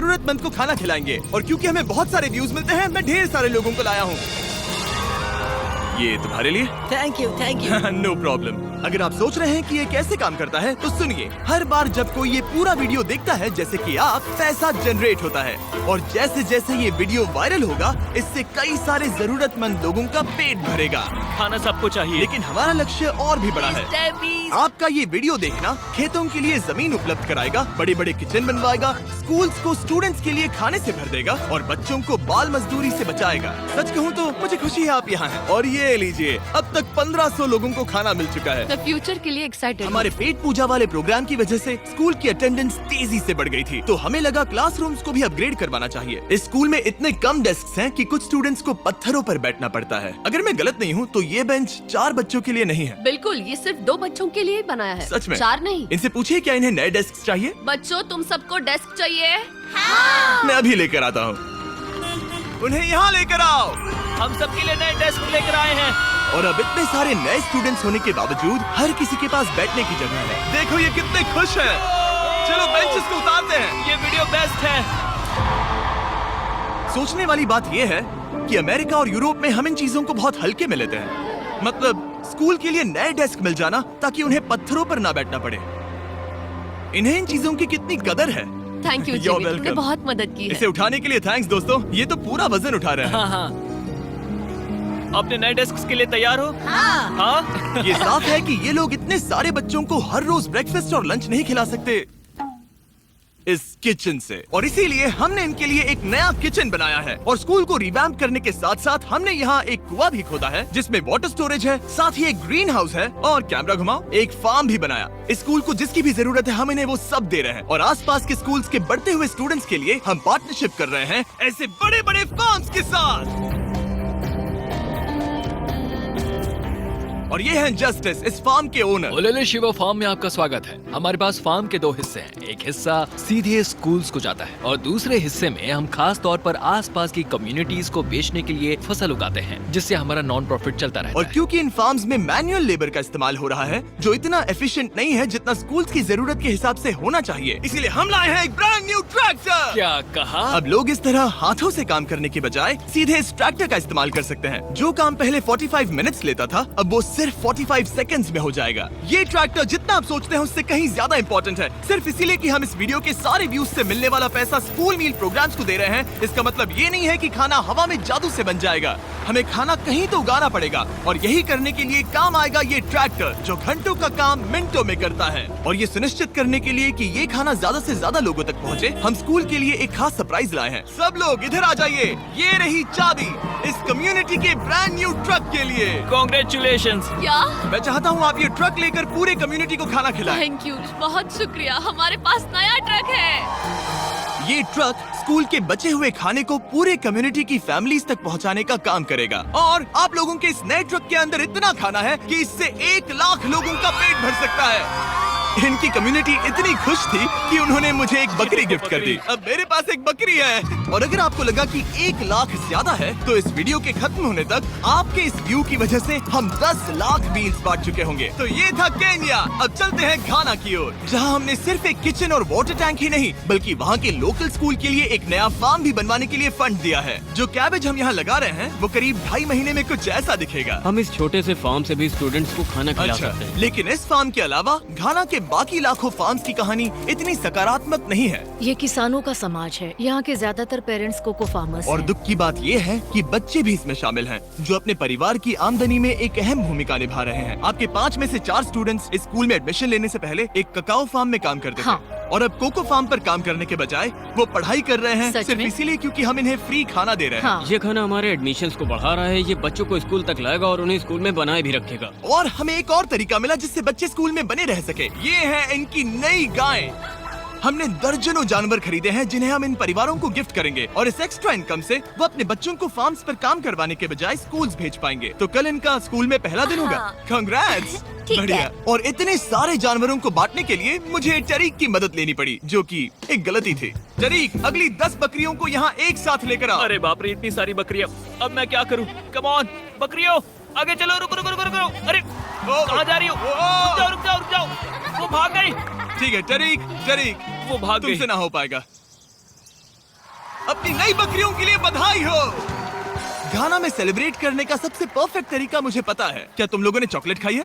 जरूरतमंद को खाना खिलाएंगे। और क्योंकि हमें बहुत सारे व्यूज मिलते हैं, मैं ढेर सारे लोगों को लाया हूँ। ये तुम्हारे लिए। Thank you thank you. No problem. अगर आप सोच रहे हैं कि ये कैसे काम करता है, तो सुनिए। हर बार जब कोई ये पूरा वीडियो देखता है, जैसे कि आप, पैसा जनरेट होता है। और जैसे जैसे ये वीडियो वायरल होगा, इससे कई सारे जरूरतमंद लोगों का पेट भरेगा। खाना सबको चाहिए, लेकिन हमारा लक्ष्य और भी बड़ा है। आपका ये वीडियो देखना खेतों के लिए जमीन उपलब्ध कराएगा, बड़े बड़े किचन बनवाएगा, स्कूल्स को स्टूडेंट्स के लिए खाने से भर देगा और बच्चों को बाल मजदूरी से बचाएगा। सच कहूँ तो मुझे खुशी है आप यहाँ हैं। और ये लीजिए, अब तक 1500 लोगों को खाना मिल चुका है। फ्यूचर के लिए एक्साइटेड। हमारे पेट पूजा वाले प्रोग्राम की वजह से स्कूल की अटेंडेंस तेजी से बढ़ गई थी, तो हमें लगा क्लासरूम्स को भी अपग्रेड करवाना चाहिए। इस स्कूल में इतने कम डेस्क हैं कि कुछ स्टूडेंट्स को पत्थरों पर बैठना पड़ता है। अगर मैं गलत नहीं हूँ तो ये बेंच 4 बच्चों के लिए नहीं है। बिल्कुल, ये सिर्फ 2 बच्चों के लिए बनाया है। सच में? 4 नहीं। इनसे पूछिए क्या इन्हें नए डेस्क चाहिए। बच्चों, तुम सबको डेस्क चाहिए? मैं अभी लेकर आता हूँ। उन्हें यहाँ लेकर आओ। हम सबके लिए नए डेस्क लेकर आए हैं। और अब इतने सारे नए स्टूडेंट्स होने के बावजूद हर किसी के पास बैठने की जगह है। देखो ये कितने खुश हैं। चलो बेंचेस को उतारते हैं। ये वीडियो बेस्ट है। सोचने वाली बात ये है कि अमेरिका और यूरोप में हम इन चीजों को बहुत हल्के में लेते हैं। मतलब स्कूल के लिए नए डेस्क मिल जाना ताकि उन्हें पत्थरों पर ना बैठना पड़े। इन्हें इन चीजों की कितनी कदर है। थैंक यू You're जिमी, तुमने welcome। बहुत मदद की है। इसे उठाने के लिए थैंक्स दोस्तों। ये तो पूरा वजन उठा रहे हैं। हाँ हाँ। अपने नए डेस्क के लिए तैयार हो? हाँ। ये साफ है कि ये लोग इतने सारे बच्चों को हर रोज ब्रेकफास्ट और लंच नहीं खिला सकते इस किचन से, और इसीलिए हमने इनके लिए एक नया किचन बनाया है। और स्कूल को रिवैम्प करने के साथ साथ हमने यहाँ एक कुआं भी खोदा है जिसमें वाटर स्टोरेज है, साथ ही एक ग्रीन हाउस है और कैमरा घुमाओ, एक फार्म भी बनाया। इस स्कूल को जिसकी भी जरूरत है हम इन्हें वो सब दे रहे हैं। और आसपास के स्कूल्स के बढ़ते हुए स्टूडेंट्स के लिए हम पार्टनरशिप कर रहे हैं ऐसे बड़े बड़े फार्म्स के साथ। और ये हैं जस्टिस, इस फार्म के ओनर। ओलेले शिवा फार्म में आपका स्वागत है। हमारे पास फार्म के 2 हिस्से हैं। एक हिस्सा सीधे स्कूल्स को जाता है और दूसरे हिस्से में हम खास तौर पर आसपास की कम्युनिटीज को बेचने के लिए फसल उगाते हैं, जिससे हमारा नॉन प्रॉफिट चलता रहता और है। क्योंकि इन फार्म्स में मैनुअल लेबर का इस्तेमाल हो रहा है जो इतना एफिशिएंट नहीं है जितना स्कूल्स की जरूरत के हिसाब से होना चाहिए, इसीलिए हम लाए हैं एक ब्रांड न्यू ट्रैक्टर। क्या कहा? अब लोग इस तरह हाथों से काम करने के बजाय सीधे इस ट्रैक्टर का इस्तेमाल कर सकते हैं। जो काम पहले 45 मिनट्स लेता था, अब वो सिर्फ 45 सेकंड्स में हो जाएगा। ये ट्रैक्टर जितना आप सोचते हैं उससे कहीं ज्यादा इंपॉर्टेंट है, सिर्फ इसीलिए कि हम इस वीडियो के सारे व्यूज से मिलने वाला पैसा स्कूल मील प्रोग्राम्स को दे रहे हैं। इसका मतलब ये नहीं है कि खाना हवा में जादू से बन जाएगा। हमें खाना कहीं तो उगाना पड़ेगा और यही करने के लिए काम आएगा ये ट्रैक्टर जो घंटों का काम मिनटों में करता है। और ये सुनिश्चित करने के लिए कि ये खाना ज्यादा से ज्यादा लोगों तक पहुँचे, हम स्कूल के लिए एक खास सरप्राइज लाए हैं। सब लोग इधर आ जाइए, ये रही चाबी इस कम्युनिटी के ब्रांड न्यू ट्रक के लिए। Congratulations। क्या? मैं चाहता हूँ आप ये ट्रक लेकर पूरे कम्युनिटी को खाना खिलाएं। थैंक यू, बहुत शुक्रिया। हमारे पास नया ट्रक है। ये ट्रक स्कूल के बचे हुए खाने को पूरे कम्युनिटी की फैमिलीज तक पहुंचाने का काम करेगा। और आप लोगों के इस नए ट्रक के अंदर इतना खाना है कि इससे 1 लाख लोगों का पेट भर सकता है। इनकी कम्युनिटी इतनी खुश थी कि उन्होंने मुझे एक बकरी गिफ्ट कर दी। अब मेरे पास एक बकरी है। और अगर आपको लगा कि 1 लाख ज्यादा है, तो इस वीडियो के खत्म होने तक आपके इस व्यू की वजह से हम 10 लाख मील्स बांट चुके होंगे। तो ये था केन्या। अब चलते हैं घाना की ओर, जहां हमने सिर्फ एक किचन और वाटर टैंक ही नहीं बल्कि वहां के लोकल स्कूल के लिए एक नया फार्म भी बनवाने के लिए फंड दिया है। जो कैबेज हम यहाँ लगा रहे हैं वो करीब 2.5 महीने में कुछ ऐसा दिखेगा। हम इस छोटे से फार्म से भी स्टूडेंट्स को खाना खिला अच्छा, सकते हैं। लेकिन इस फार्म के अलावा घाना के बाकी लाखों फार्म्स की कहानी इतनी सकारात्मक नहीं है। ये किसानों का समाज है। यहाँ के ज्यादातर पेरेंट्स कोको फार्मर्स और हैं। दुख की बात ये है कि बच्चे भी इसमें शामिल हैं, जो अपने परिवार की आमदनी में एक अहम भूमिका निभा रहे हैं। आपके 5 में से 4 स्टूडेंट्स इस स्कूल में एडमिशन लेने से पहले एक ककाओ फार्म में काम करते हाँ। थे, और अब कोको फार्म पर काम करने के बजाय वो पढ़ाई कर रहे हैं सच सिर्फ में? इसीलिए क्योंकि हम इन्हें फ्री खाना दे रहे हैं। हाँ। ये खाना हमारे एडमिशन्स को बढ़ा रहा है। ये बच्चों को स्कूल तक लाएगा और उन्हें स्कूल में बनाए भी रखेगा। और हमें एक और तरीका मिला जिससे बच्चे स्कूल में बने रह सके। ये है इनकी नई गाय। हमने दर्जनों जानवर खरीदे हैं जिन्हें हम इन परिवारों को गिफ्ट करेंगे, और इस एक्स्ट्रा इनकम से वो अपने बच्चों को फार्म्स पर काम करवाने के बजाय स्कूल्स भेज पाएंगे। तो कल इनका स्कूल में पहला दिन होगा। हाँ। कांग्रेट्स। ठीक बढ़िया। है। और इतने सारे जानवरों को बांटने के लिए मुझे टरीक की मदद लेनी पड़ी, जो कि एक गलती थी। टरीक, अगली 10 बकरियों को यहाँ एक साथ लेकर आओ। अरे बाप रे, इतनी सारी बकरियां। अब मैं क्या करूं? कम ऑन बकरियों, आगे चलो। रुको रुको रुको रुको। अरे कहाँ जा रही हो? रुक जाओ रुक जाओ रुक जाओ। वो भाग गई। ठीक है टरीक, टरीक वो भाग गई। तुमसे ना हो पाएगा। अपनी नई बकरियों के लिए बधाई हो। घाना में सेलिब्रेट करने का सबसे परफेक्ट तरीका मुझे पता है। क्या तुम लोगों ने चॉकलेट खाई है?